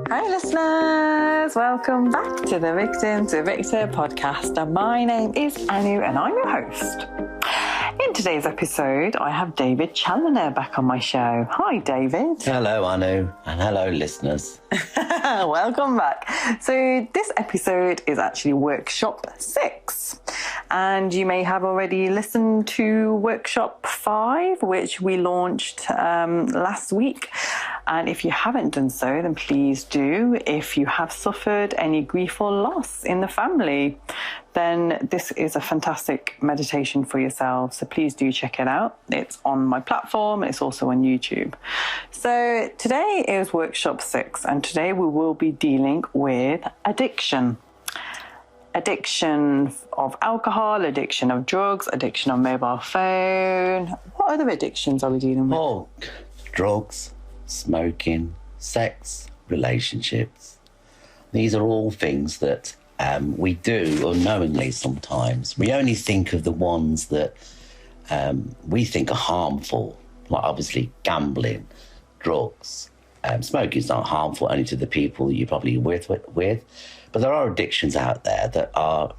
Hi listeners, welcome back to the Victim to Victor podcast. And my name is Anu and I'm your host. In today's episode, I have David Challenor back on my show. Hi David. Hello Anu and hello listeners. Welcome back. So this episode is actually workshop 6. And you may have already listened to workshop 5, which we launched last week. And if you haven't done so, then please do. If you have suffered any grief or loss in the family, then this is a fantastic meditation for yourself. So please do check it out. It's on my platform. It's also on YouTube. So today is workshop 6, and today we will be dealing with addiction. Addiction of alcohol, addiction of drugs, addiction of mobile phone. What other addictions are we dealing with? Oh, drugs, smoking, sex, relationships. These are all things that we do unknowingly sometimes. We only think of the ones that we think are harmful, like obviously gambling, drugs. Smoking is not harmful only to the people that you're probably with. But there are addictions out there that are,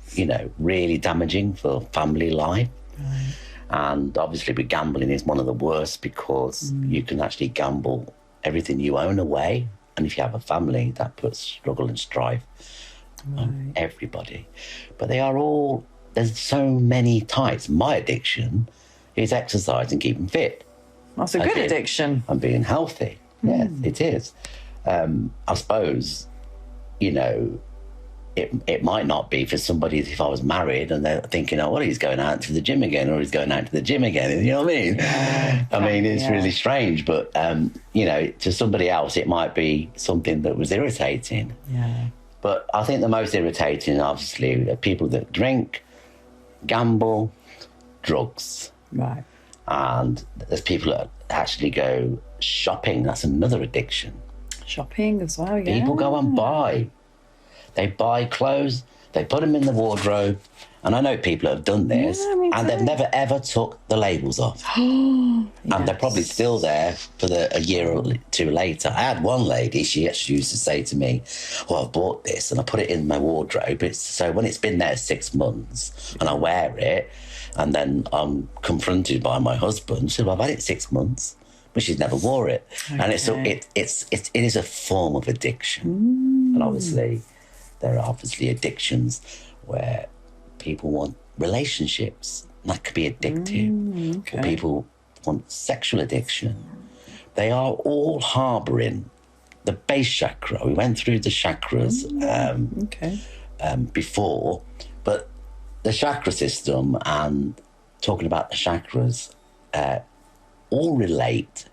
really damaging for family life. Right. And obviously with gambling is one of the worst because you can actually gamble everything you own away. And if you have a family, that puts struggle and strife on everybody. But there's so many types. My addiction is exercise and keeping fit. That's a good addiction. And being healthy. Yes, it is. I suppose, it might not be for somebody if I was married and they're thinking, he's going out to the gym again, or he's going out to the gym again. You know what I mean? Yeah, it's really strange, but, to somebody else, it might be something that was irritating. Yeah. But I think the most irritating, obviously, are people that drink, gamble, drugs. Right. And there's people that actually go shopping. That's another addiction. Shopping as well, yeah. People go and buy. They buy clothes, they put them in the wardrobe, and I know people have done this, and they've never ever took the labels off. Yes. And they're probably still there for a year or two later. I had one lady, she actually used to say to me, I've bought this, and I put it in my wardrobe. So when it's been there 6 months, and I wear it, and then I'm confronted by my husband, she said, I've had it 6 months. But she's never wore it. Okay. And it is a form of addiction. And obviously, there are addictions where people want relationships. That could be addictive. Okay. Or people want sexual addiction. They are all harbouring the base chakra. We went through the chakras before, but the chakra system and talking about the chakras all relate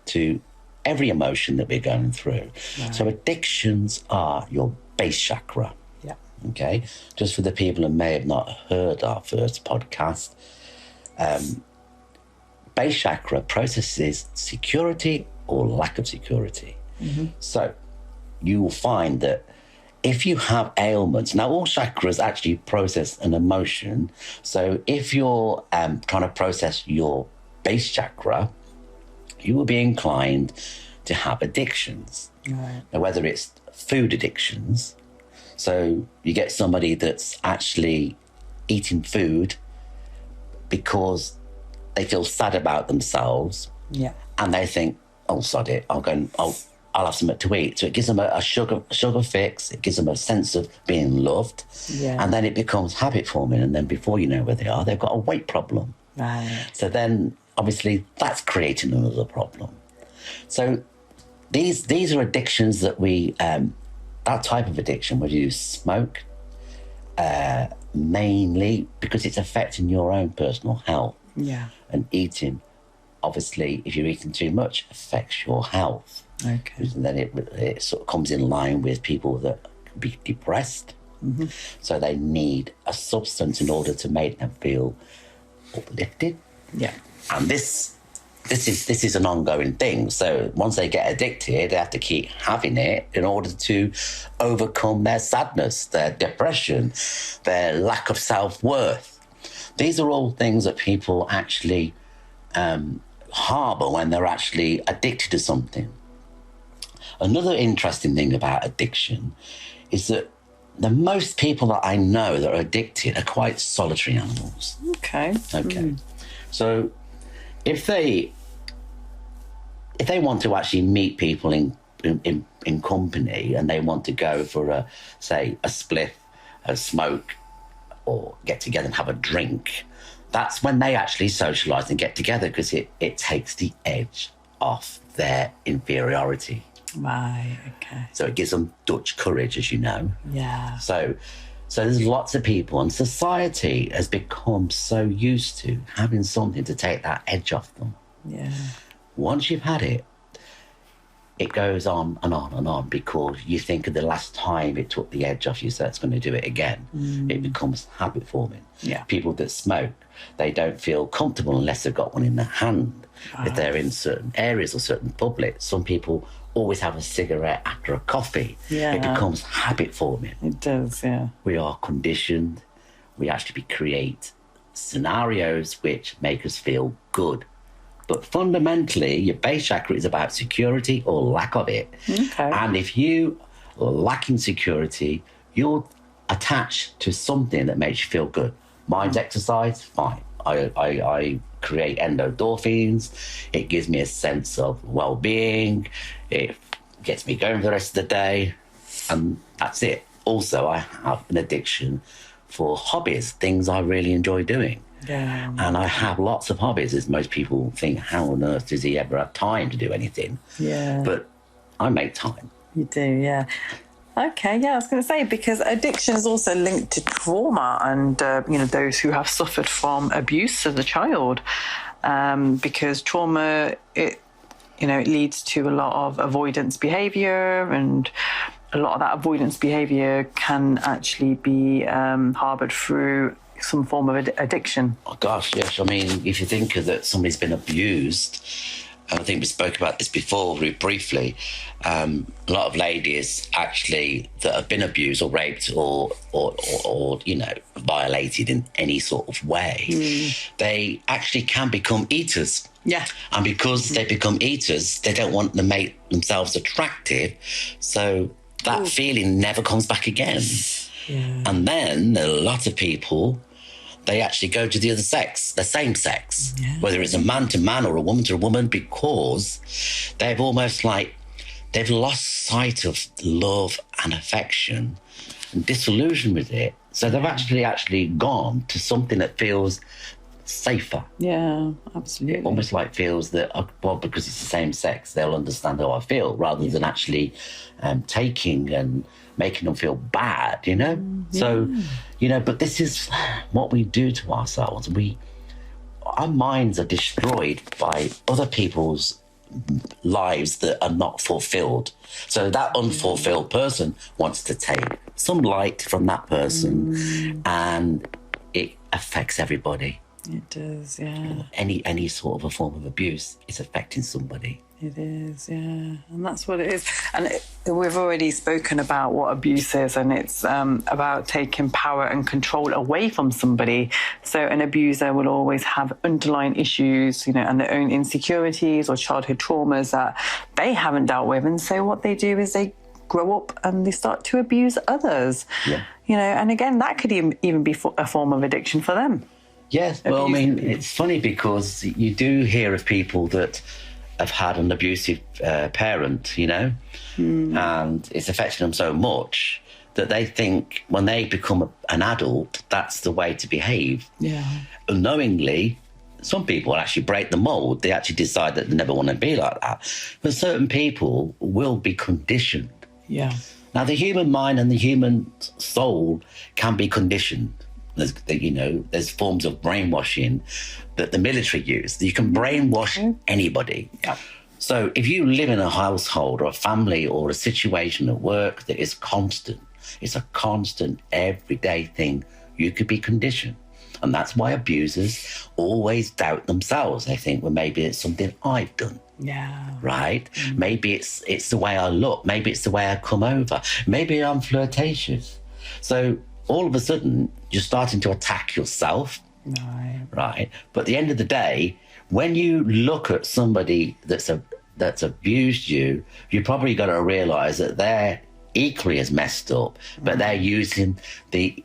to every emotion that we're going through. Right. So addictions are your base chakra. Yeah. Okay. Just for the people who may have not heard our first podcast, base chakra processes security or lack of security. Mm-hmm. So you will find that if you have ailments, now all chakras actually process an emotion. So if you're trying to process your base chakra, you will be inclined to have addictions. Right. Now, whether it's food addictions, so you get somebody that's actually eating food because they feel sad about themselves, and they think, sod it, I'll have something to eat. So it gives them a sugar fix. It gives them a sense of being loved, and then it becomes habit forming. And then before you know where they are, they've got a weight problem. Right. So then, obviously, that's creating another problem. So these are addictions that that type of addiction where you smoke, mainly because it's affecting your own personal health. Yeah. And eating, obviously, if you're eating too much, affects your health. Okay. And then it sort of comes in line with people that can be depressed. Mm-hmm. So they need a substance in order to make them feel uplifted. Yeah. And this is an ongoing thing. So once they get addicted, they have to keep having it in order to overcome their sadness, their depression, their lack of self-worth. These are all things that people actually harbour when they're actually addicted to something. Another interesting thing about addiction is that the most people that I know that are addicted are quite solitary animals. Okay. So if they want to actually meet people in company, and they want to go for a spliff, a smoke, or get together and have a drink, that's when they actually socialise and get together, because it takes the edge off their inferiority. Right, okay. So it gives them Dutch courage, as you know. Yeah. So there's lots of people, and society has become so used to having something to take that edge off them. Yeah. Once you've had it, it goes on and on and on, because you think of the last time it took the edge off you, so it's going to do it again. It becomes habit forming. Yeah. People that smoke, they don't feel comfortable unless they've got one in their hand. If they're in certain areas or certain public, some people always have a cigarette after a coffee. Yeah. It becomes habit forming. It does, yeah. We are conditioned. We actually create scenarios which make us feel good. But fundamentally, your base chakra is about security or lack of it. Okay. And if you are lacking security, you're attached to something that makes you feel good. Mine's exercise, fine. I create endorphins. It gives me a sense of well-being. It gets me going for the rest of the day. And that's it. Also, I have an addiction for hobbies, things I really enjoy doing. Yeah. And I have lots of hobbies, as most people think, how on earth does he ever have time to do anything? Yeah. But I make time. You do, yeah. Okay, yeah, I was going to say, because addiction is also linked to trauma and, those who have suffered from abuse as a child. Because trauma, it leads to a lot of avoidance behaviour, and a lot of that avoidance behaviour can actually be harboured through some form of addiction. Oh, gosh, yes. I mean, if you think of that somebody's been abused, and I think we spoke about this before briefly, a lot of ladies actually that have been abused or raped or violated in any sort of way, they actually can become eaters. Yeah. And because they become eaters, they don't want to make themselves attractive, so that feeling never comes back again. Yeah. And then a lot of people, they actually go to the other sex, the same sex, whether it's a man to man or a woman to a woman, because they've almost they've lost sight of love and affection and disillusioned with it. So they've actually gone to something that feels safer. Yeah, absolutely. It almost feels that, because it's the same sex, they'll understand how I feel, rather than actually taking and making them feel bad, So, but this is what we do to ourselves. Our minds are destroyed by other people's lives that are not fulfilled. So that unfulfilled person wants to take some light from that person, and it affects everybody. It does, yeah. Any sort of a form of abuse is affecting somebody. It is, yeah. And that's what it is. And we've already spoken about what abuse is, and it's about taking power and control away from somebody. So an abuser will always have underlying issues, and their own insecurities or childhood traumas that they haven't dealt with. And so what they do is they grow up and they start to abuse others. Yeah. And again, that could even be a form of addiction for them. Yes, well, I mean, it's funny because you do hear of people that have had an abusive parent, and it's affecting them so much that they think when they become an adult, that's the way to behave. Yeah. Unknowingly, some people actually break the mould. They actually decide that they never want to be like that. But certain people will be conditioned. Yeah. Now, the human mind and the human soul can be conditioned. There's forms of brainwashing that the military use. You can brainwash anybody. Yeah. So if you live in a household or a family or a situation at work that is constant, it's a constant everyday thing, you could be conditioned. And that's why abusers always doubt themselves. They think, well, maybe it's something I've done. Yeah. Right? Maybe it's the way I look. Maybe it's the way I come over. Maybe I'm flirtatious. So all of a sudden, you're starting to attack yourself. Right. But at the end of the day, when you look at somebody that's that's abused you, you probably got to realise that they're equally as messed up, but they're using the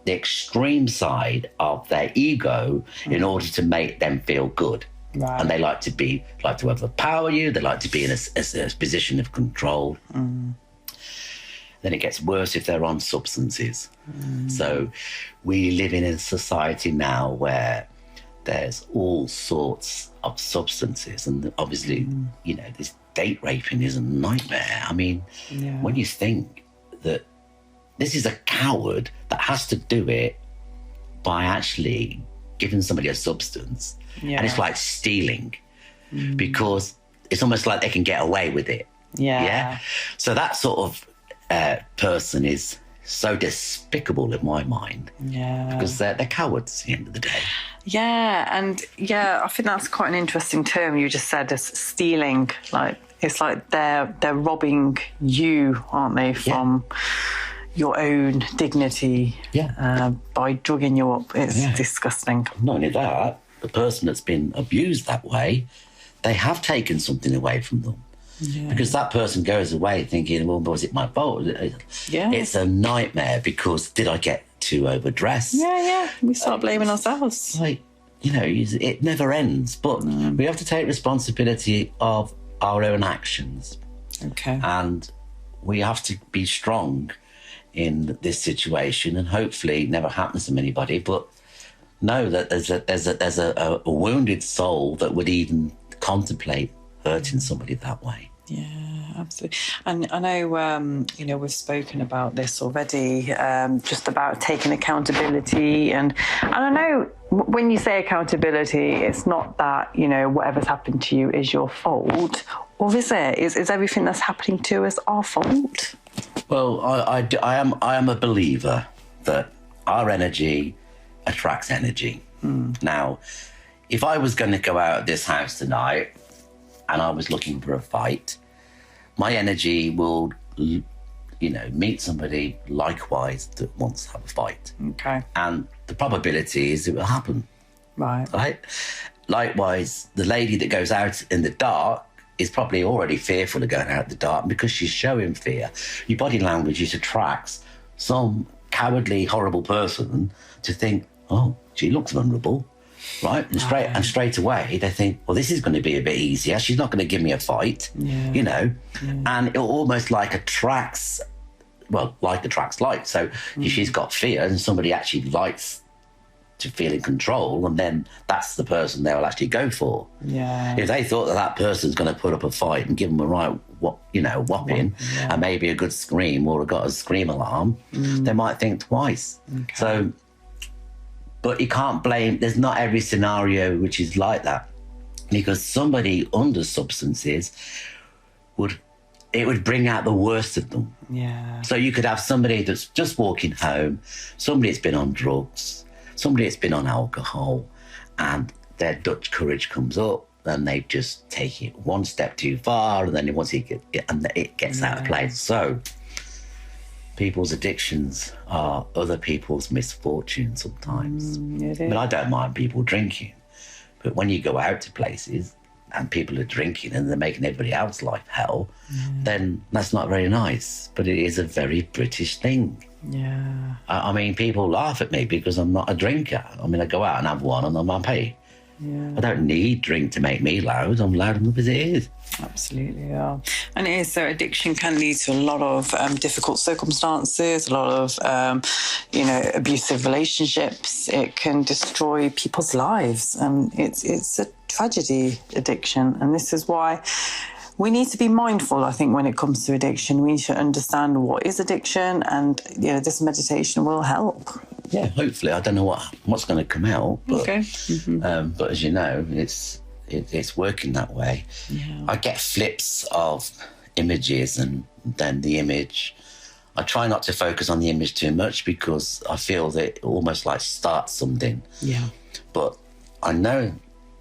extreme side of their ego in order to make them feel good. Right. And they like to overpower you. They like to be in a position of control. Then it gets worse if they're on substances. So we live in a society now where there's all sorts of substances, and obviously, this date raping is a nightmare. I mean, when you think that this is a coward that has to do it by actually giving somebody a substance, and it's like stealing, because it's almost like they can get away with it. Yeah. So that sort of person is so despicable in my mind. Because they're cowards at the end of the day. And I think that's quite an interesting term you just said, as stealing. Like, it's like they're robbing you, aren't they, from your own dignity by drugging you up. It's disgusting. Not only that, the person that's been abused that way, they have taken something away from them. Because that person goes away thinking, well, was it my fault? It's a nightmare, because did I get too overdressed? We start blaming ourselves. Like, it never ends. But we have to take responsibility of our own actions. Okay. And we have to be strong in this situation, and hopefully it never happens to anybody, but know that there's a wounded soul that would even contemplate hurting somebody that way. Yeah, absolutely. And I know, we've spoken about this already, just about taking accountability. And I know when you say accountability, it's not that, whatever's happened to you is your fault. Or is it? Is everything that's happening to us our fault? Well, I am a believer that our energy attracts energy. Now, if I was going to go out of this house tonight and I was looking for a fight, my energy will, meet somebody likewise that wants to have a fight. Okay. And the probability is it will happen. Right? Likewise, the lady that goes out in the dark is probably already fearful of going out in the dark, because she's showing fear. Your body language attracts some cowardly, horrible person to think, oh, she looks vulnerable. Right? And straight away they think, well, this is going to be a bit easier. She's not going to give me a fight, and it almost like attracts like. So if she's got fear and somebody actually likes to feel in control, and then that's the person they'll actually go for. If they thought that person's going to put up a fight and give them a right whopping, and maybe a good scream or got a scream alarm, they might think twice. Okay. So, but you can't blame, there's not every scenario which is like that, because somebody under substances would bring out the worst of them. So you could have somebody that's just walking home, somebody that's been on drugs, somebody that's been on alcohol, and their Dutch courage comes up, and they just take it one step too far, and then once it gets out of place. So people's addictions are other people's misfortune sometimes. I don't mind people drinking, but when you go out to places and people are drinking and they're making everybody else's life hell, then that's not very nice. But it is a very British thing. I mean, people laugh at me because I'm not a drinker. I mean, I go out and have one and I'm happy. I don't need drink to make me loud. I'm loud enough as it is. Absolutely, yeah. And it is, so addiction can lead to a lot of difficult circumstances, a lot of, abusive relationships. It can destroy people's lives. And it's a tragedy, addiction. And this is why we need to be mindful, I think, when it comes to addiction. We need to understand what is addiction, and this meditation will help. Yeah, hopefully. I don't know what's going to come out, but but as you know, it's working that way. I get flips of images, and then the image, I try not to focus on the image too much, because I feel that it almost like starts something. But I know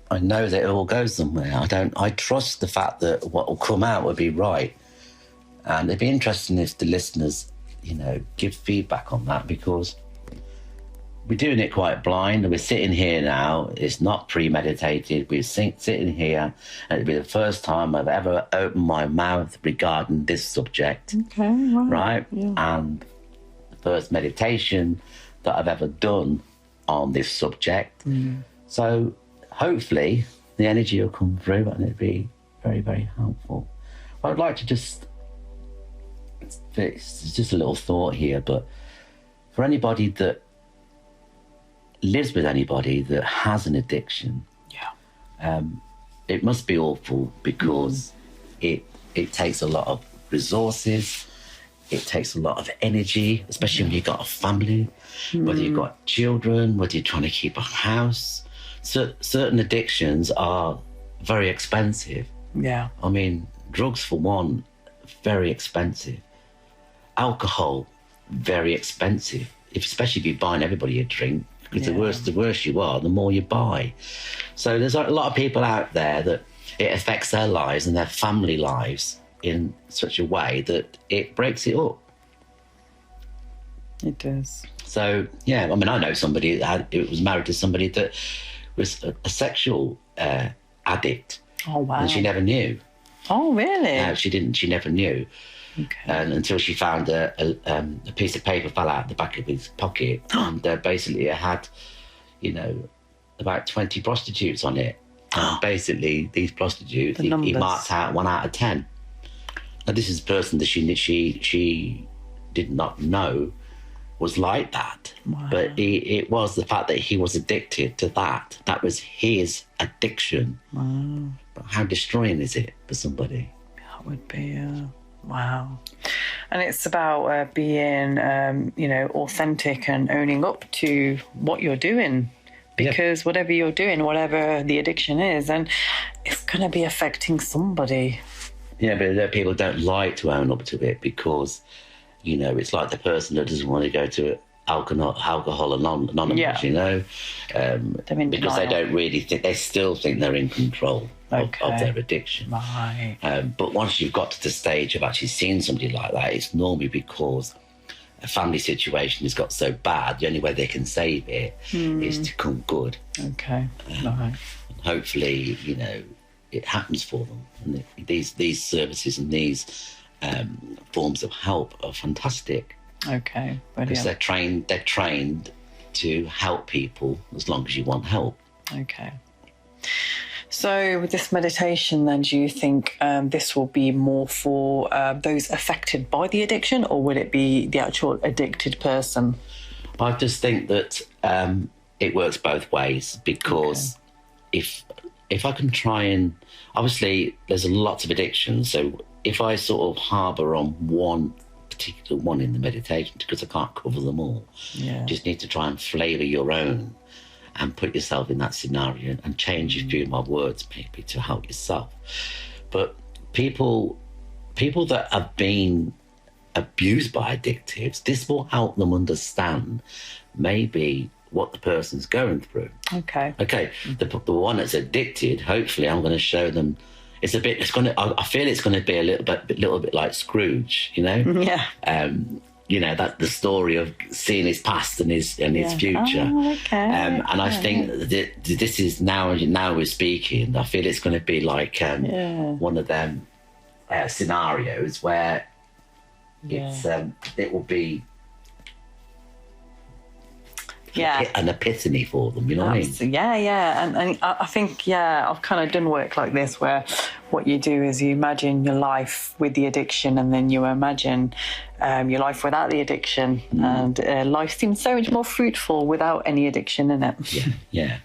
that it all goes somewhere. I trust the fact that what will come out will be right. And it'd be interesting if the listeners, give feedback on that, because we're doing it quite blind. We're sitting here now. It's not premeditated. We're sitting here, and it'll be the first time I've ever opened my mouth regarding this subject. Okay, right? Yeah. And the first meditation that I've ever done on this subject. So hopefully the energy will come through and it'll be very, very helpful. But I'd like to it's just a little thought here, but for anybody that lives with anybody that has an addiction, it must be awful because it takes a lot of resources, it takes a lot of energy, especially when you've got a family, whether you've got children, whether you're trying to keep a house. So, certain addictions are very expensive. Yeah. I mean, drugs for one, very expensive. Alcohol, very expensive, especially if you're buying everybody a drink, because the worse you are, the more you buy. So there's a lot of people out there that it affects their lives and their family lives in such a way that it breaks it up. It does. So, yeah, I mean, I know somebody that was married to somebody that was a sexual addict. Oh, wow. And she never knew. Oh, really? No, she didn't. She never knew. Okay. And until she found a piece of paper fell out the back of his pocket, and basically it had, about 20 prostitutes on it. And basically, these prostitutes, he marked out 1 out of 10. Now, this is a person that she did not know was like that. Wow. But it was the fact that he was addicted to that. That was his addiction. Wow. But how destroying is it for somebody? That would be, wow. And it's about being, authentic and owning up to what you're doing. Because whatever you're doing, whatever the addiction is, and it's going to be affecting somebody. Yeah, but people don't like to own up to it because, it's like the person that doesn't want to go to Alcohol Anonymous, because they don't really think, they still think they're in control of their addiction. Right. But once you've got to the stage of actually seeing somebody like that, it's normally because a family situation has got so bad, the only way they can save it is to come good. Okay, right. And hopefully, it happens for them. And these services and these forms of help are fantastic. Okay, brilliant. Because they're trained to help people as long as you want help. Okay. So with this meditation then, do you think this will be more for those affected by the addiction, or will it be the actual addicted person? I just think that it works both ways, because if I can try and... Obviously, there's lots of addictions, so if I sort of harbour on one particular one in the meditation, because I can't cover them all, just need to try and flavour your own and put yourself in that scenario and change a few of my words maybe to help yourself. But people that have been abused by addictives, this will help them understand maybe what the person's going through. Okay. The one that's addicted, hopefully I'm going to show them I feel it's going to be a little bit like Scrooge, Yeah. That the story of seeing his past and his future. Oh, okay. And I think that this is now we're speaking, I feel it's going to be like one of them scenarios where it will be an epiphany for them, you know what I mean? Yeah. And I think, I've kind of done work like this where what you do is you imagine your life with the addiction, and then you imagine your life without the addiction. And life seems so much more fruitful without any addiction in it. Yeah.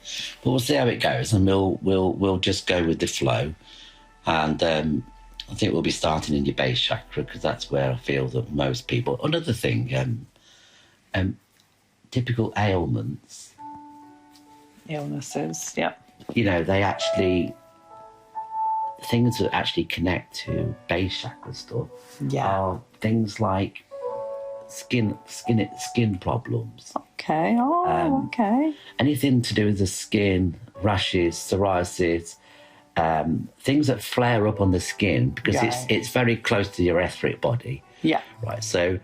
But we'll see how it goes, and we'll just go with the flow. And I think we'll be starting in your base chakra, because that's where I feel that most people... Another thing, typical ailments. Illnesses, yeah. They actually... Things that actually connect to base chakra stuff are things like skin problems. Okay. Okay. Anything to do with the skin, rashes, psoriasis, things that flare up on the skin, because it's very close to your etheric body. Yeah. Right. So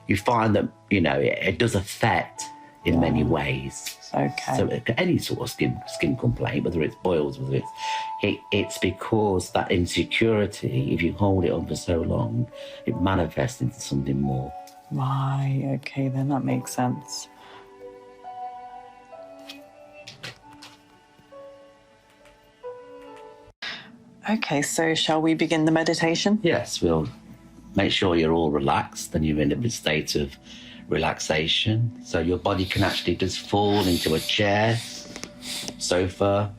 you find that it does affect in many ways. Okay. So any sort of skin complaint, whether it's boils, whether it's because that insecurity, if you hold it on for so long, it manifests into something more. Right, okay, then that makes sense. Okay, so shall we begin the meditation? Yes, we'll make sure you're all relaxed and you're in a state of relaxation. So your body can actually just fall into a chair, sofa,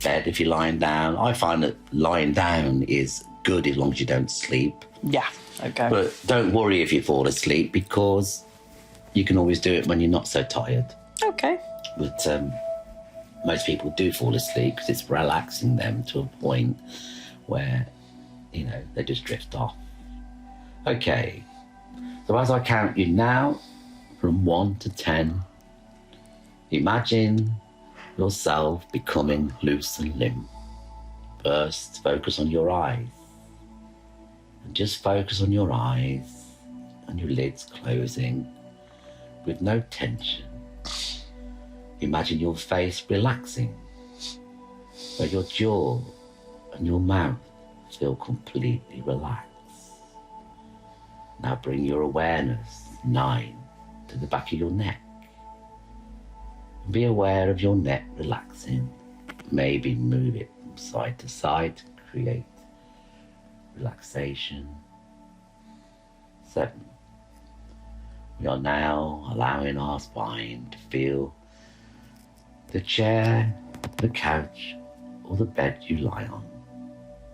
bed if you're lying down. I find that lying down is good as long as you don't sleep. Yeah, okay. But don't worry if you fall asleep, because you can always do it when you're not so tired. Okay. But most people do fall asleep because it's relaxing them to a point where, you know, they just drift off. Okay, so as I count you now, from 1 to 10, imagine yourself becoming loose and limp. First, focus on your eyes. And just focus on your eyes and your lids closing with no tension. Imagine your face relaxing, where your jaw and your mouth feel completely relaxed. Now bring your awareness, 9, to the back of your neck. Be aware of your neck relaxing. Maybe move it from side to side to create relaxation. 7. We are now allowing our spine to feel the chair, the couch, or the bed you lie on.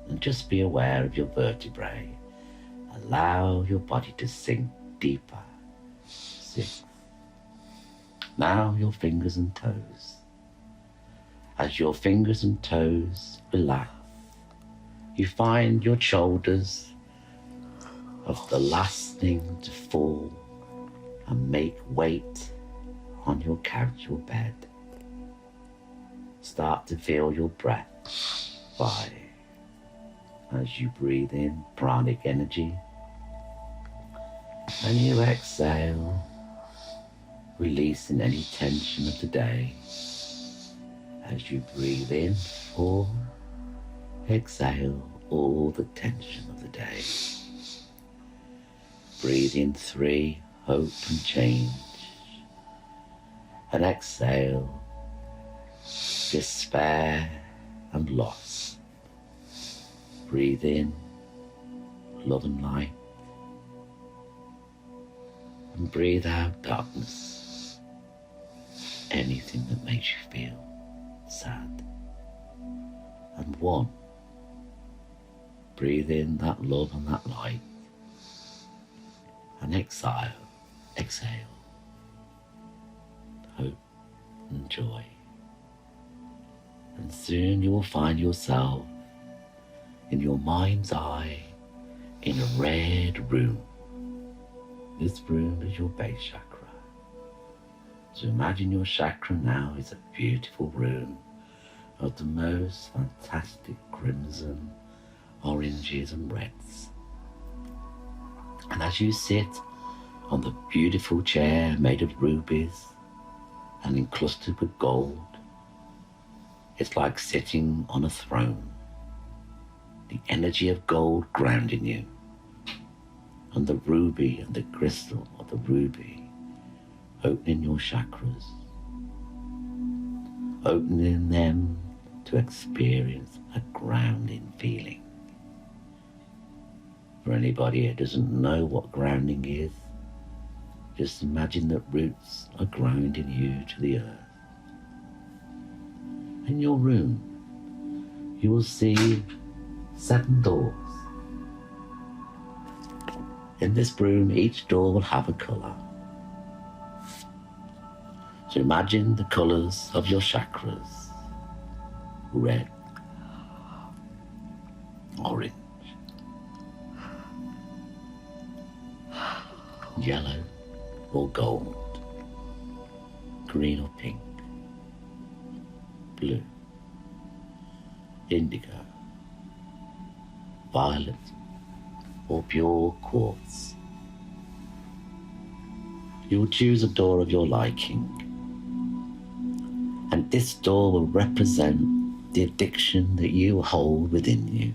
And just be aware of your vertebrae. Allow your body to sink deeper. 6. Now your fingers and toes. As your fingers and toes relax, you find your shoulders of the last thing to fall and make weight on your couch or bed. Start to feel your breath. 5. As you breathe in pranic energy, and you exhale, releasing any tension of the day. As you breathe in 4, exhale all the tension of the day. Breathe in 3, hope and change. And exhale, despair and loss. Breathe in love and light. And breathe out darkness. Anything that makes you feel sad. And 1. Breathe in that love and that light. And exhale hope and joy. And soon you will find yourself in your mind's eye in a red room. This room is your base chakra. So imagine your chakra now is a beautiful room of the most fantastic crimson, oranges and reds. And as you sit on the beautiful chair made of rubies and encrusted with gold, it's like sitting on a throne. The energy of gold grounding you, and the ruby and the crystal of the ruby opening your chakras, opening them to experience a grounding feeling. For anybody who doesn't know what grounding is, just imagine that roots are grounding you to the earth. In your room, you will see 7 doors. In this room, each door will have a colour. So imagine the colours of your chakras: red, orange, yellow or gold, green or pink, blue, indigo, violet or pure quartz. You will choose a door of your liking, and this door will represent the addiction that you hold within you.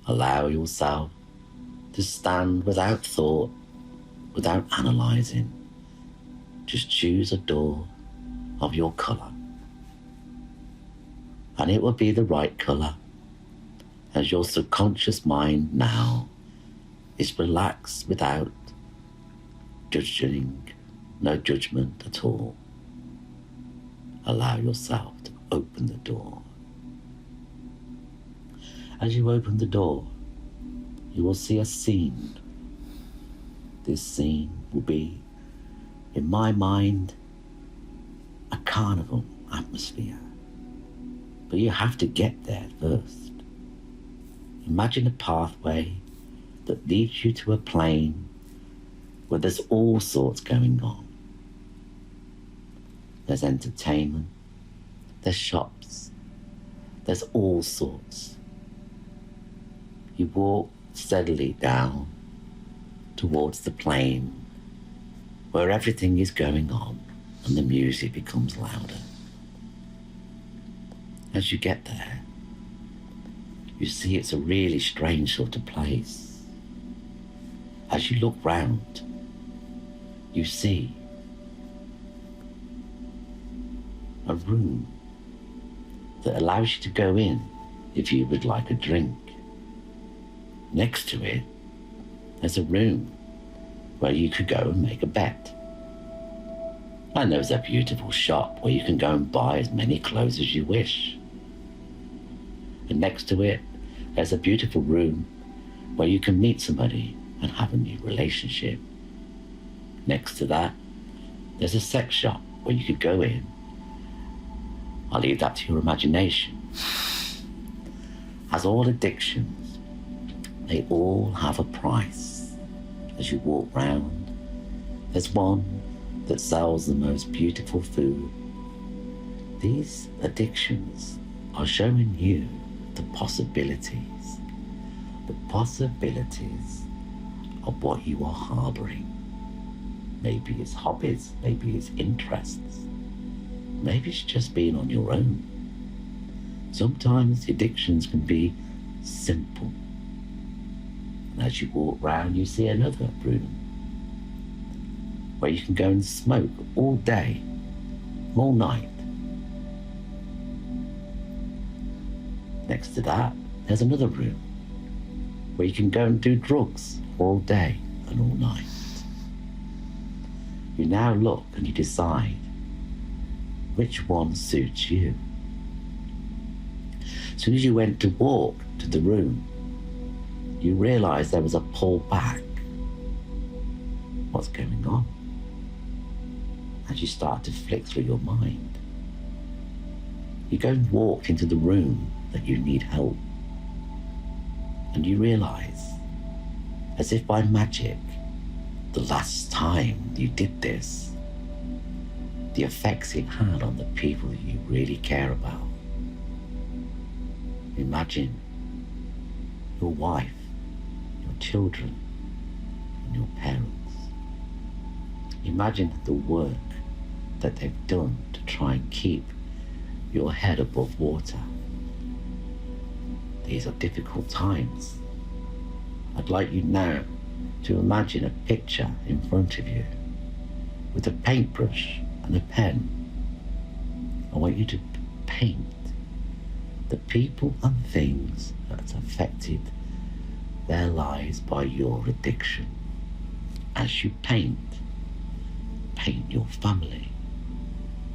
Allow yourself to stand without thought, without analysing. Just choose a door of your colour, and it will be the right colour, as your subconscious mind now is relaxed without judging, no judgment at all. Allow yourself to open the door. As you open the door, you will see a scene. This scene will be, in my mind, a carnival atmosphere. But you have to get there first. Imagine a pathway that leads you to a plane where there's all sorts going on. There's entertainment, there's shops, there's all sorts. You walk steadily down towards the plane where everything is going on and the music becomes louder. As you get there, you see it's a really strange sort of place. As you look round, you see a room that allows you to go in if you would like a drink. Next to it, there's a room where you could go and make a bet. And there's a beautiful shop where you can go and buy as many clothes as you wish. And next to it, there's a beautiful room where you can meet somebody and have a new relationship. Next to that, there's a sex shop where you could go in. I'll leave that to your imagination. As all addictions, they all have a price. As you walk round, there's one that sells the most beautiful food. These addictions are showing you the possibilities of what you are harboring. Maybe it's hobbies, maybe it's interests, maybe it's just being on your own. Sometimes addictions can be simple. And as you walk round, you see another room where you can go and smoke all day, all night. Next to that, there's another room where you can go and do drugs all day and all night. You now look and you decide which one suits you. As soon as you went to walk to the room, you realised there was a pull back. What's going on? As you start to flick through your mind, you go and walk into the room that you need help. And you realise, as if by magic, the last time you did this, the effects it had on the people that you really care about. Imagine your wife, your children, and your parents. Imagine the work that they've done to try and keep your head above water. These are difficult times. I'd like you now to imagine a picture in front of you with a paintbrush and a pen. I want you to paint the people and things that have affected their lives by your addiction. As you paint your family.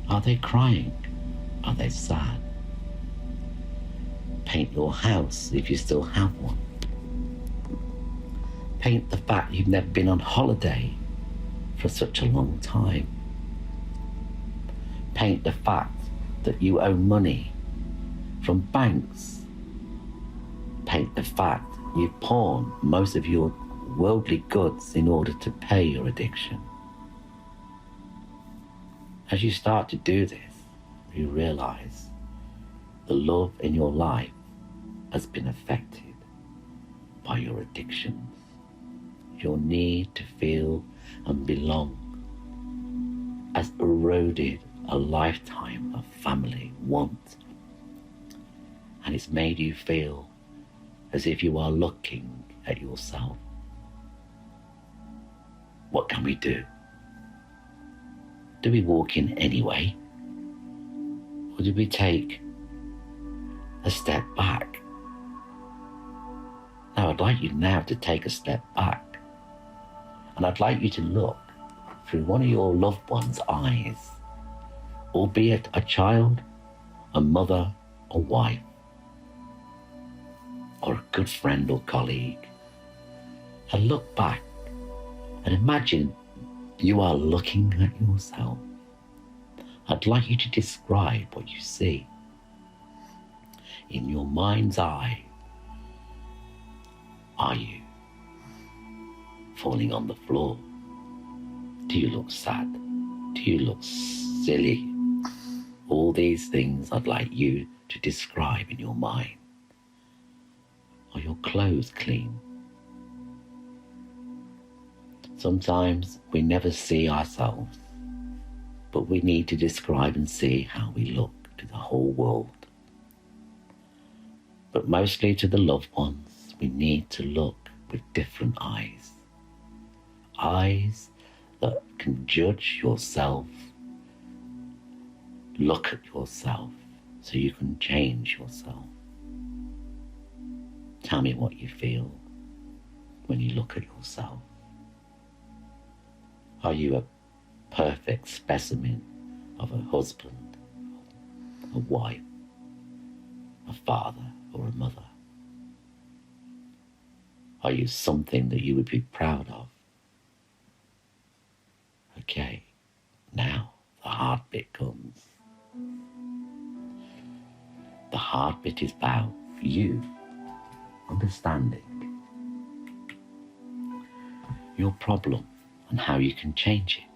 Are they crying? Are they sad? Paint your house if you still have one. Paint the fact you've never been on holiday for such a long time. Paint the fact that you owe money from banks. Paint the fact you've pawned most of your worldly goods in order to pay your addiction. As you start to do this, you realise the love in your life has been affected by your addictions. your need to feel and belong has eroded a lifetime of family want, and it's made you feel as if you are looking at yourself. What can we do? Do we walk in anyway? Or do we take a step back? Now, I'd like you now to take a step back, and I'd like you to look through one of your loved one's eyes, albeit a child, a mother, a wife, or a good friend or colleague, and look back and imagine you are looking at yourself. I'd like you to describe what you see. In your mind's eye, are you falling on the floor? Do you look sad? Do you look silly? All these things I'd like you to describe in your mind. Are your clothes clean? Sometimes we never see ourselves, but we need to describe and see how we look to the whole world. But mostly to the loved ones, we need to look with different eyes. Eyes that can judge yourself, look at yourself so you can change yourself. Tell me what you feel when you look at yourself. Are you a perfect specimen of a husband, a wife, a father, or a mother? Are you something that you would be proud of? Okay, now the hard bit comes. The hard bit is about you understanding your problem and how you can change it.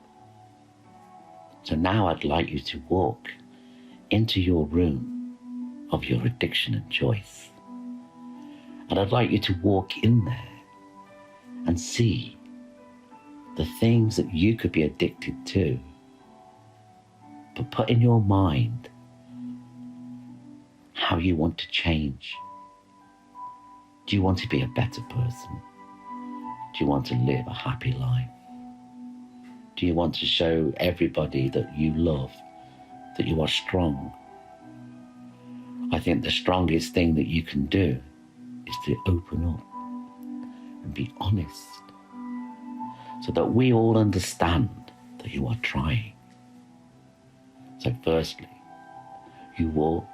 So now I'd like you to walk into your room of your addiction and choice. And I'd like you to walk in there and see the things that you could be addicted to. But put in your mind how you want to change. Do you want to be a better person? Do you want to live a happy life? Do you want to show everybody that you love, that you are strong? I think the strongest thing that you can do is to open up and be honest, so that we all understand that you are trying. So firstly, you walk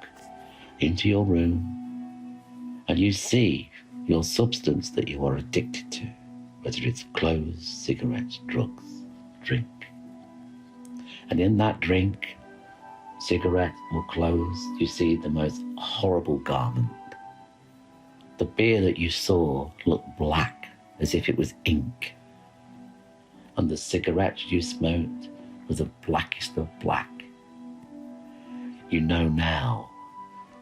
into your room and you see your substance that you are addicted to, whether it's clothes, cigarettes, drugs, drink. And in that drink, cigarette or clothes, you see the most horrible garment. The beer that you saw looked black, as if it was ink. And the cigarette you smoked was the blackest of black. You know now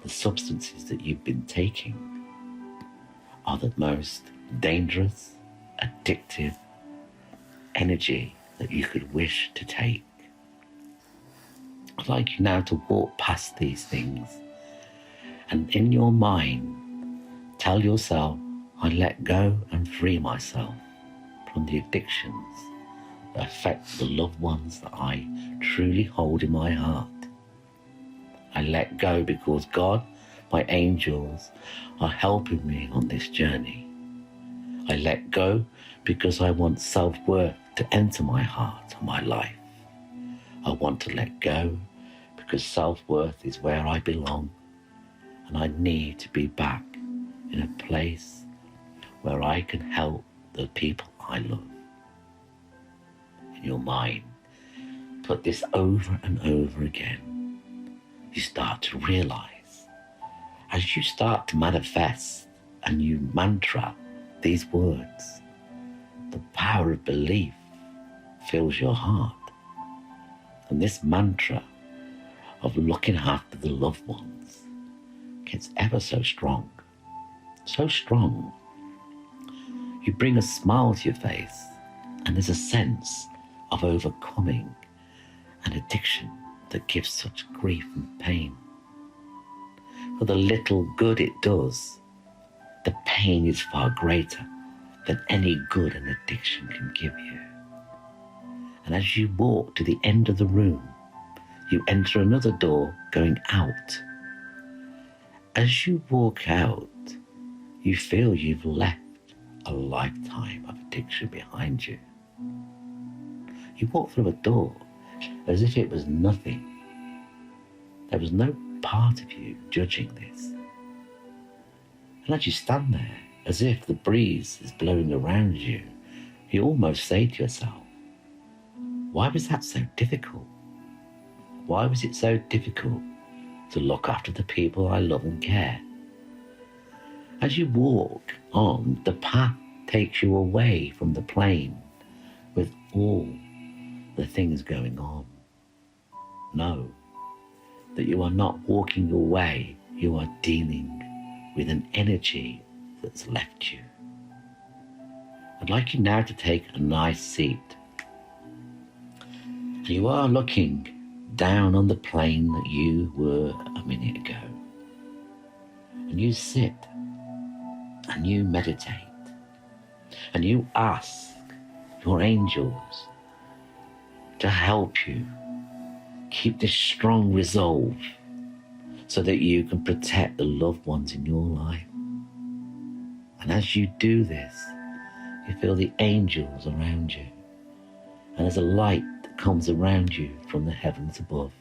the substances that you've been taking are the most dangerous, addictive energy that you could wish to take. I'd like you now to walk past these things and in your mind tell yourself, I let go and free myself from the addictions that affect the loved ones that I truly hold in my heart. I let go because God, my angels, are helping me on this journey. I let go because I want self-worth to enter my heart and my life. I want to let go because self-worth is where I belong, and I need to be back in a place where I can help the people I love. In your mind, put this over and over again. You start to realize, as you start to manifest and you mantra these words, the power of belief fills your heart. And this mantra of looking after the loved ones gets ever so strong. So strong, You bring a smile to your face, and there's a sense of overcoming an addiction that gives such grief and pain. For the little good it does, the pain is far greater than any good an addiction can give you. And as you walk to the end of the room, you enter another door going out. As you walk out, you feel you've left a lifetime of addiction behind you. You walk through a door as if it was nothing. There was no part of you judging this. And as you stand there, as if the breeze is blowing around you, you almost say to yourself, why was that so difficult? Why was it so difficult to look after the people I love and care? As you walk on, the path takes you away from the plane with all the things going on. Know that you are not walking away, you are dealing with an energy that's left you. I'd like you now to take a nice seat. You are looking down on the plane that you were a minute ago. And you sit and you meditate and you ask your angels to help you keep this strong resolve so that you can protect the loved ones in your life. And as you do this, you feel the angels around you, and there's a light that comes around you from the heavens above,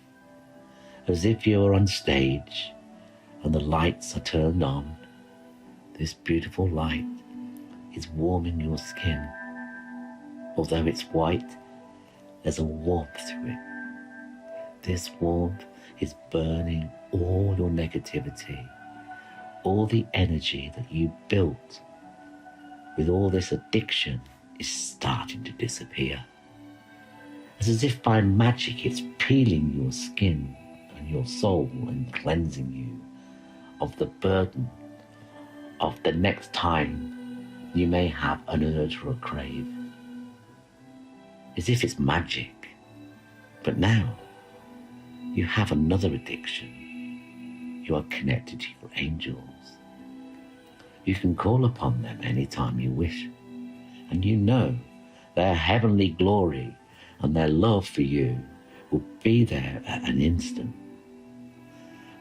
as if you're on stage and the lights are turned on. This beautiful light is warming your skin. Although it's white, there's a warmth to it. This warmth is burning all your negativity, all the energy that you built with all this addiction is starting to disappear. It's as if by magic it's peeling your skin and your soul and cleansing you of the burden of the next time you may have an urge or a crave. As if it's magic. But now you have another addiction. You are connected to your angels. You can call upon them anytime you wish, and you know their heavenly glory and their love for you will be there at an instant.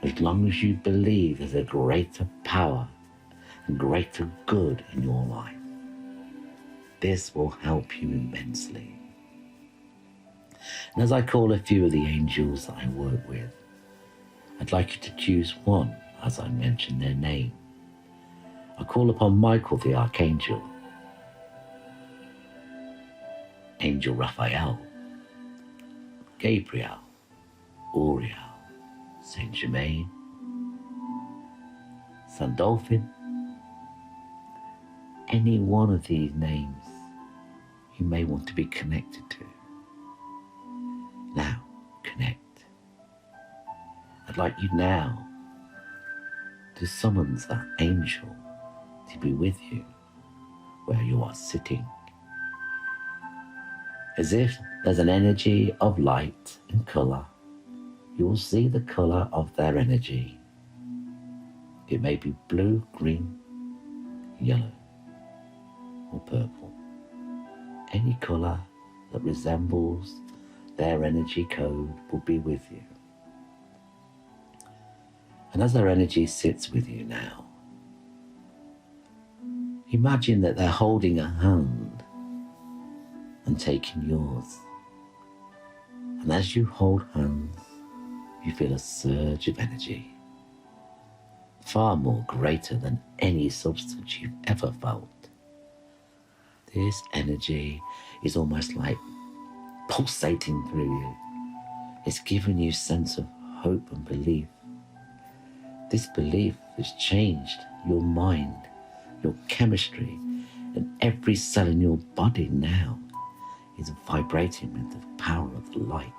As long as you believe there's a greater power and greater good in your life, this will help you immensely. And as I call a few of the angels that I work with, I'd like you to choose one as I mention their name. I call upon Michael the Archangel, Angel Raphael, Gabriel, Uriel, Saint Germain, Sandolphin. Any one of these names you may want to be connected to. Now, connect. I'd like you now to summon that angel to be with you where you are sitting. As if there's an energy of light and colour, you will see the colour of their energy. It may be blue, green, yellow, or purple. Any colour that resembles their energy code will be with you. And as their energy sits with you now, imagine that they're holding a hand and taking yours. And as you hold hands, you feel a surge of energy, far more greater than any substance you've ever felt. This energy is almost like pulsating through you. It's giving you a sense of hope and belief. This belief has changed your mind, your chemistry, and every cell in your body now is vibrating with the power of the light.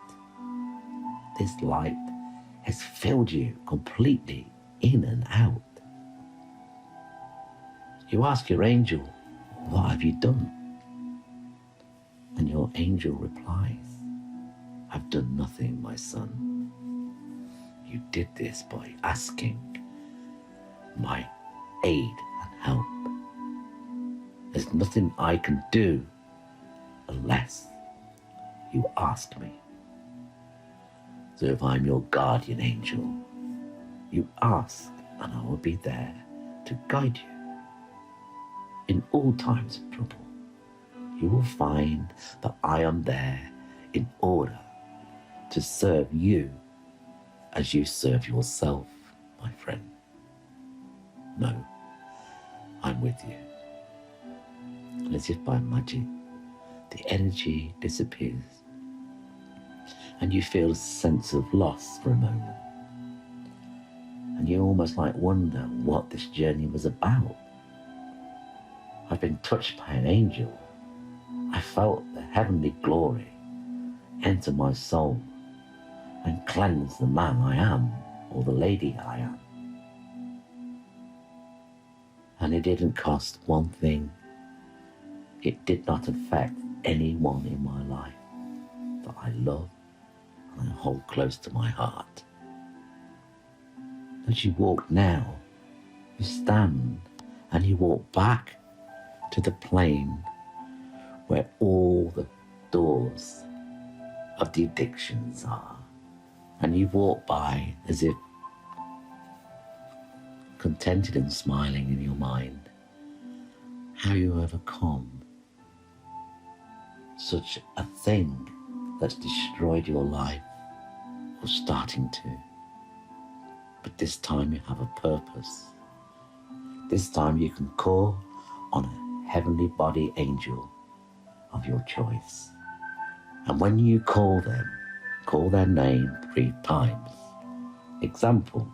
This light has filled you completely in and out. You ask your angel, what have you done? And your angel replies, I've done nothing, my son. You did this by asking my aid and help. There's nothing I can do unless you ask me. So if I'm your guardian angel, you ask and I will be there to guide you. In all times of trouble, you will find that I am there in order to serve you as you serve yourself, my friend. No, I'm with you. And as if by magic, the energy disappears and you feel a sense of loss for a moment. And you almost wonder what this journey was about. I've been touched by an angel. I felt the heavenly glory enter my soul and cleanse the man I am or the lady I am. And it didn't cost one thing. It did not affect anyone in my life that I love and I hold close to my heart. As you walk now, you stand and you walk back to the plane where all the doors of the addictions are. And you walk by as if contented and smiling in your mind how you overcome such a thing that's destroyed your life or starting to. But this time you have a purpose. This time you can call on a heavenly body angel of your choice. And when you call them, call their name 3 times. Example,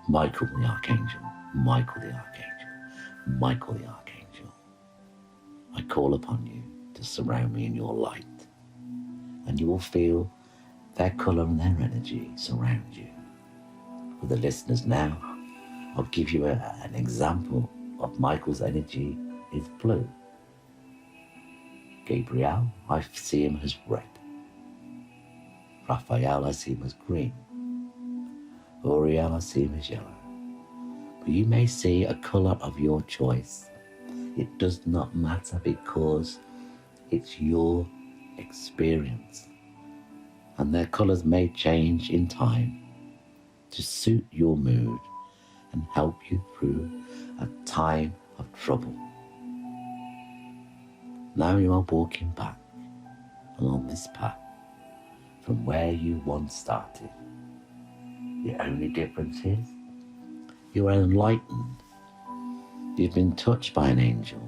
Michael the Archangel, Michael the Archangel, Michael the Archangel. I call upon you to surround me in your light, and you will feel their colour and their energy surround you. For the listeners now, I'll give you an example of Michael's energy is blue. Gabriel, I see him as red. Raphael, I see him as green. Uriel, I see him as yellow. But you may see a colour of your choice. It does not matter because it's your experience. And their colours may change in time to suit your mood and help you through a time of trouble. Now you are walking back along this path from where you once started. The only difference is you are enlightened. You've been touched by an angel.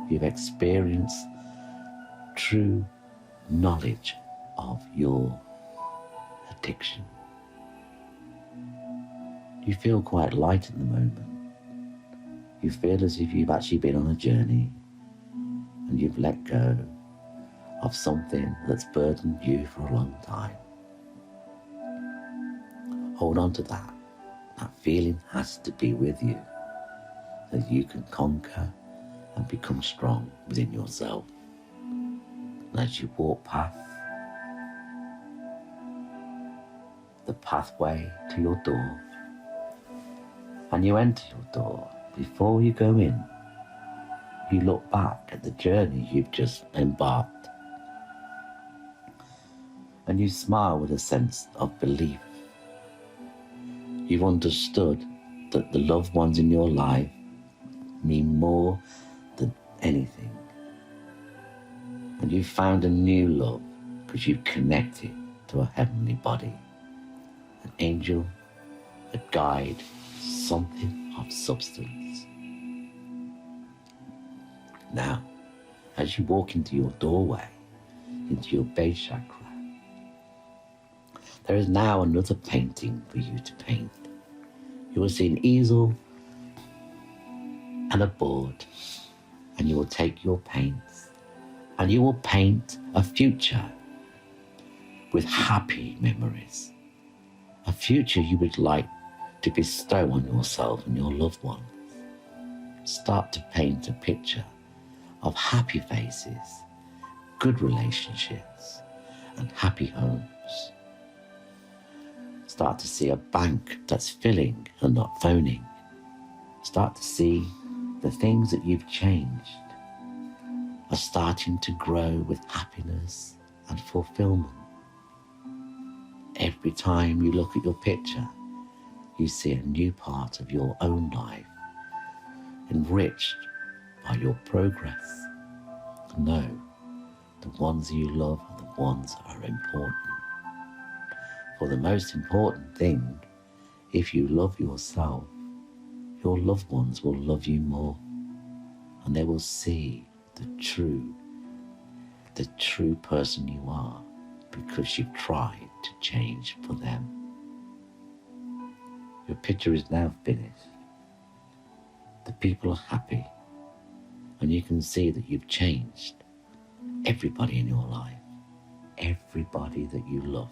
You've experienced true knowledge of your addiction. You feel quite light at the moment. You feel as if you've actually been on a journey and you've let go of something that's burdened you for a long time. Hold on to that. That feeling has to be with you so you can conquer and become strong within yourself. And as you walk past the pathway to your door and you enter your door, before you go in, you look back at the journey you've just embarked and you smile with a sense of belief. You've understood that the loved ones in your life mean more than anything. And you've found a new love because you've connected to a heavenly body, an angel, a guide, something of substance. Now, as you walk into your doorway, into your base chakra, there is now another painting for you to paint. You will see an easel and a board, and you will take your paints and you will paint a future with happy memories, a future you would like to bestow on yourself and your loved ones. start to paint a picture of happy faces, good relationships, and happy homes. Start to see a bank that's filling and not phoning. Start to see the things that you've changed are starting to grow with happiness and fulfillment. Every time you look at your picture, you see a new part of your own life, enriched by your progress. Know the ones you love are the ones that are important. For the most important thing, if you love yourself, your loved ones will love you more, and they will see the true person you are, because you've tried to change for them. Your picture is now finished. The people are happy, and you can see that you've changed. Everybody in your life, everybody that you love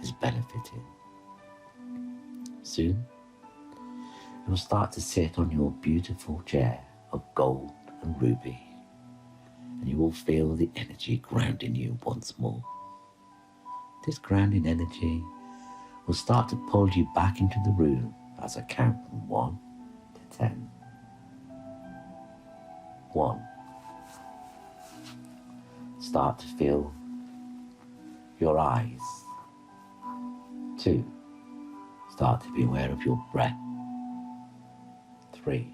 is benefiting. Soon, you'll start to sit on your beautiful chair of gold and ruby, and you will feel the energy grounding you once more. This grounding energy will start to pull you back into the room as I count from 1 to 10. 1. Start to feel your eyes. 2. Start to be aware of your breath. 3.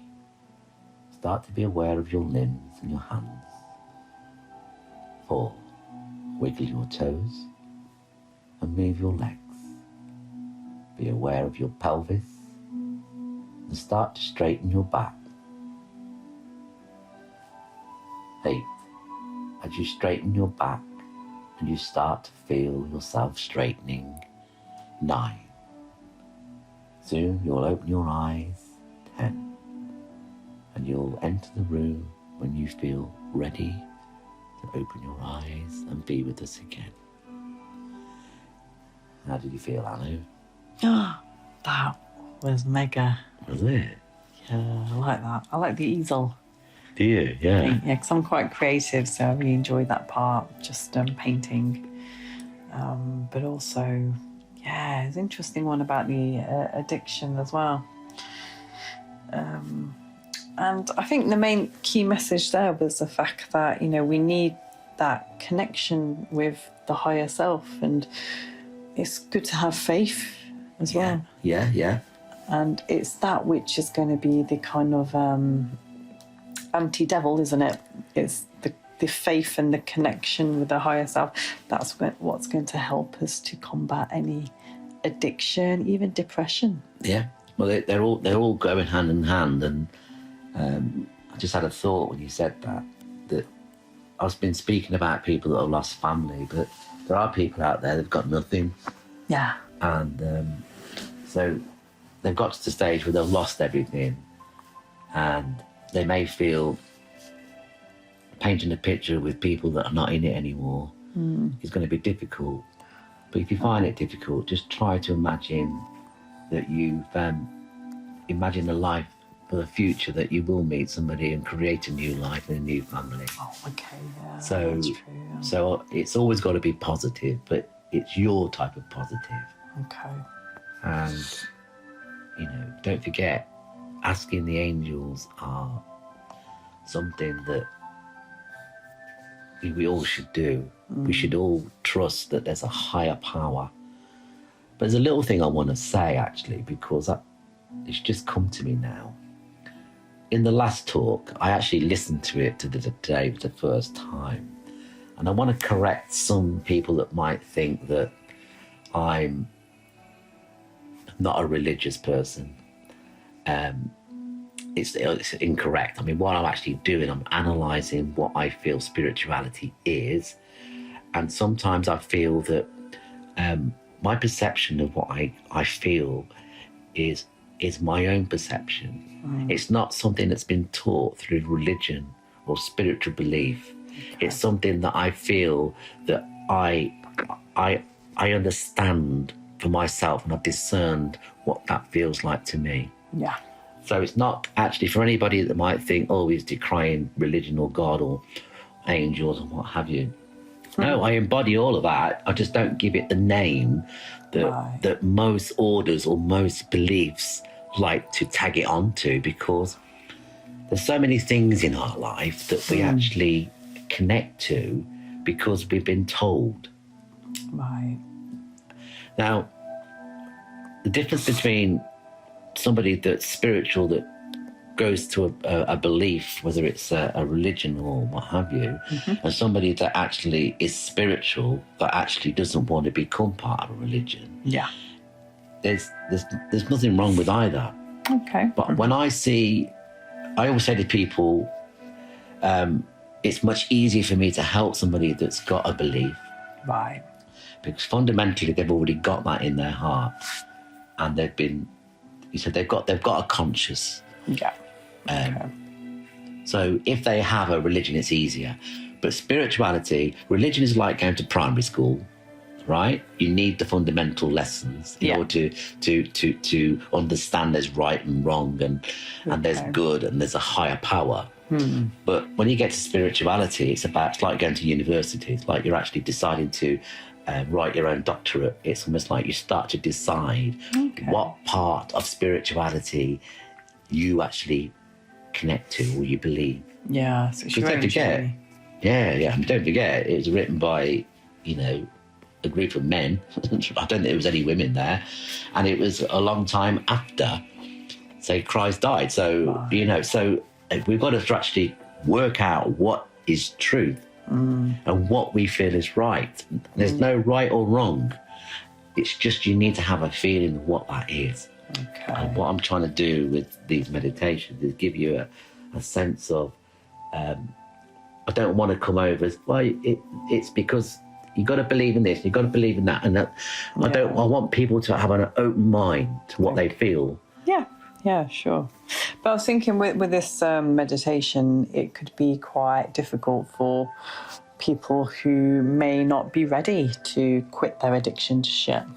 Start to be aware of your limbs and your hands. 4. Wiggle your toes and move your legs. Be aware of your pelvis and start to straighten your back. 8. As you straighten your back and you start to feel yourself straightening. 9. Soon you'll open your eyes. 10. And you'll enter the room when you feel ready to open your eyes and be with us again. How did you feel, Anu? That was mega. Was it? Yeah, I like that. I like the easel. Do you? Yeah. Yeah, because I'm quite creative, so I really enjoyed that part, just painting. But also, yeah, it's an interesting one about the addiction as well. And I think the main key message there was the fact that, we need that connection with the higher self, and it's good to have faith as well. Yeah. And it's that which is going to be the kind of anti-devil, isn't it? It's the faith and the connection with the higher self. That's what's going to help us to combat any addiction, even depression. Yeah. Well, they're all going hand in hand, and I just had a thought when you said that I've been speaking about people that have lost family, but there are people out there that've got nothing. Yeah. And so they've got to the stage where they've lost everything, and they may feel painting a picture with people that are not in it anymore is going to be difficult. But if you find it difficult, just try to imagine that you've imagined a life for the future, that you will meet somebody and create a new life and a new family. Oh, okay, yeah, so, that's true. Yeah. So it's always got to be positive, but it's your type of positive. Okay. And, don't forget, asking the angels are something that we all should do. We should all trust that there's a higher power. But there's a little thing I want to say, actually, because it's just come to me now. In the last talk, I actually listened to it today for the first time. And I want to correct some people that might think that I'm not a religious person. It's incorrect. I mean, what I'm actually doing, I'm analysing what I feel spirituality is. And sometimes I feel that my perception of what I feel is my own perception. It's not something that's been taught through religion or spiritual belief. Okay. It's something that I feel that I understand for myself, and I've discerned what that feels like to me. Yeah. So it's not actually for anybody that might think, oh, he's decrying religion or God or angels or what have you. No, I embody all of that. I just don't give it the name that most orders or most beliefs like to tag it onto, because there's so many things in our life that we actually connect to because we've been told. Right. Now, the difference between somebody that's spiritual, that goes to a belief, whether it's a religion or what have you, and somebody that actually is spiritual, that actually doesn't want to become part of a religion. Yeah. There's nothing wrong with either. Okay. But when I always say to people, it's much easier for me to help somebody that's got a belief. Right. Because fundamentally they've already got that in their heart, and they've got a conscience. Yeah. So if they have a religion, it's easier. But spirituality, religion is like going to primary school, right? You need the fundamental lessons in order to understand there's right and wrong, and there's good and there's a higher power. But when you get to spirituality, it's like going to university. It's like you're actually deciding to write your own doctorate. It's almost like you start to decide what part of spirituality you actually connect to or you believe. Yeah. So it's your own journey. And don't forget, it was written by, a group of men. I don't think there was any women there. And it was a long time after, say, Christ died. So, so we've got to actually work out what is truth and what we feel is right. There's no right or wrong. It's just you need to have a feeling of what that is. Okay. And what I'm trying to do with these meditations is give you a sense of, I don't want to come over as, well, it's because you got to believe in this, you got to believe in that, and that. I want people to have an open mind to what they feel. Yeah, sure. But I was thinking with this meditation, it could be quite difficult for people who may not be ready to quit their addiction just yet.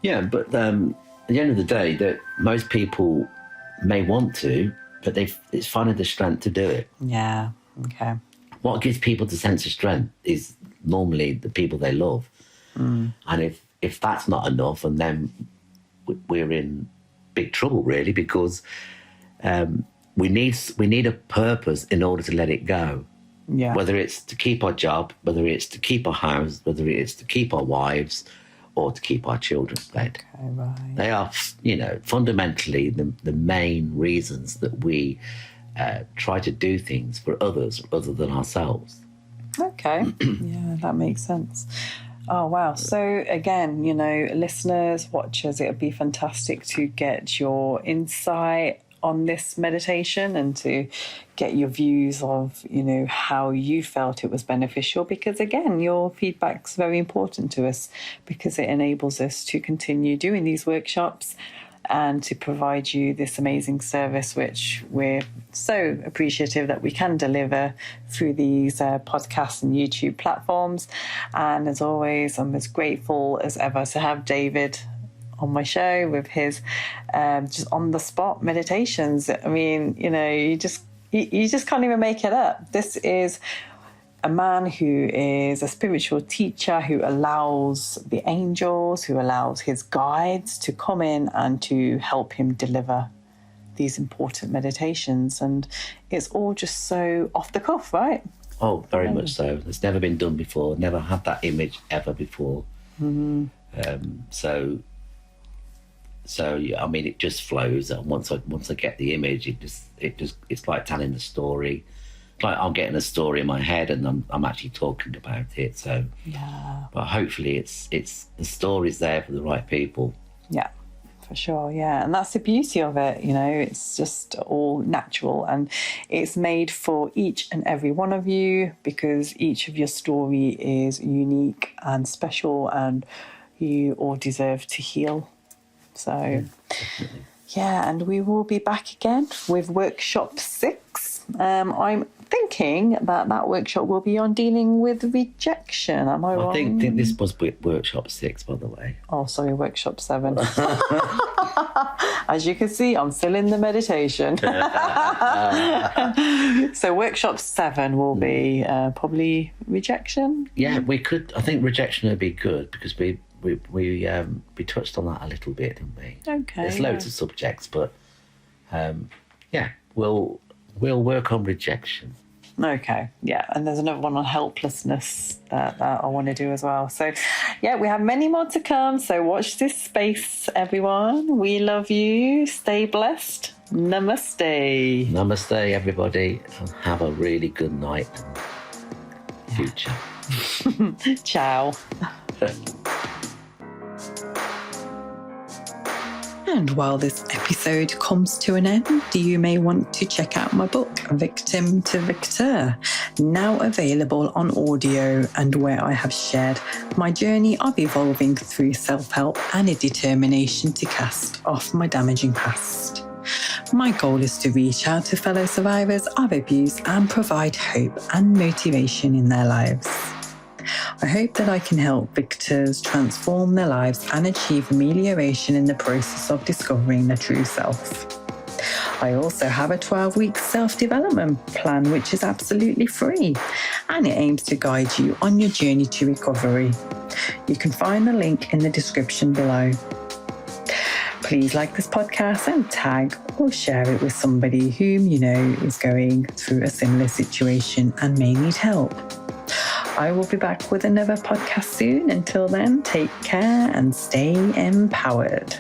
Yeah, but at the end of the day, that most people may want to, but it's finding the strength to do it. Yeah, okay. What gives people the sense of strength is normally the people they love. And if that's not enough, and then we're in big trouble, really, because we need a purpose in order to let it go. Yeah. Whether it's to keep our job, whether it's to keep our house, whether it's to keep our wives, or to keep our children fed. Okay, right. They are, fundamentally the main reasons that we try to do things for others other than ourselves. Okay. Yeah, that makes sense. Oh, wow. So again, listeners, watchers, it would be fantastic to get your insight on this meditation and to get your views of, how you felt it was beneficial, because again, your feedback's very important to us, because it enables us to continue doing these workshops and to provide you this amazing service, which we're so appreciative that we can deliver through these podcasts and YouTube platforms. And as always, I'm as grateful as ever to have David on my show with his just on the spot meditations. I mean, you just can't even make it up. This is a man who is a spiritual teacher, who allows the angels, who allows his guides to come in and to help him deliver these important meditations. And it's all just so off the cuff, right? Oh, very much so. It's never been done before, never had that image ever before. So I mean, it just flows. And once I get the image, it's like telling the story. It's like I'm getting a story in my head, and I'm actually talking about it. So yeah. But hopefully, it's the story's there for the right people. Yeah, for sure. Yeah, and that's the beauty of it. It's just all natural, and it's made for each and every one of you, because each of your story is unique and special, and you all deserve to heal. So, yeah, and we will be back again with workshop 6 I'm thinking that workshop will be on dealing with rejection. Am I wrong? I think this was workshop 6, by the way. Oh, sorry, workshop 7. As you can see, I'm still in the meditation. So workshop 7 will be probably rejection. Yeah, we could. I think rejection would be good because we touched on that a little bit, didn't we? Okay. There's loads of subjects, but we'll work on rejection. Okay, yeah, and there's another one on helplessness that I want to do as well. So, yeah, we have many more to come. So watch this space, everyone. We love you. Stay blessed. Namaste. Namaste, everybody, and have a really good night and future. Ciao. And while this episode comes to an end, you may want to check out my book, Victim to Victor, now available on audio, and where I have shared my journey of evolving through self-help and a determination to cast off my damaging past. My goal is to reach out to fellow survivors of abuse and provide hope and motivation in their lives. I hope that I can help victors transform their lives and achieve amelioration in the process of discovering their true self. I also have a 12-week self-development plan, which is absolutely free, and it aims to guide you on your journey to recovery. You can find the link in the description below. Please like this podcast and tag or share it with somebody whom you know is going through a similar situation and may need help. I will be back with another podcast soon. Until then, take care and stay empowered.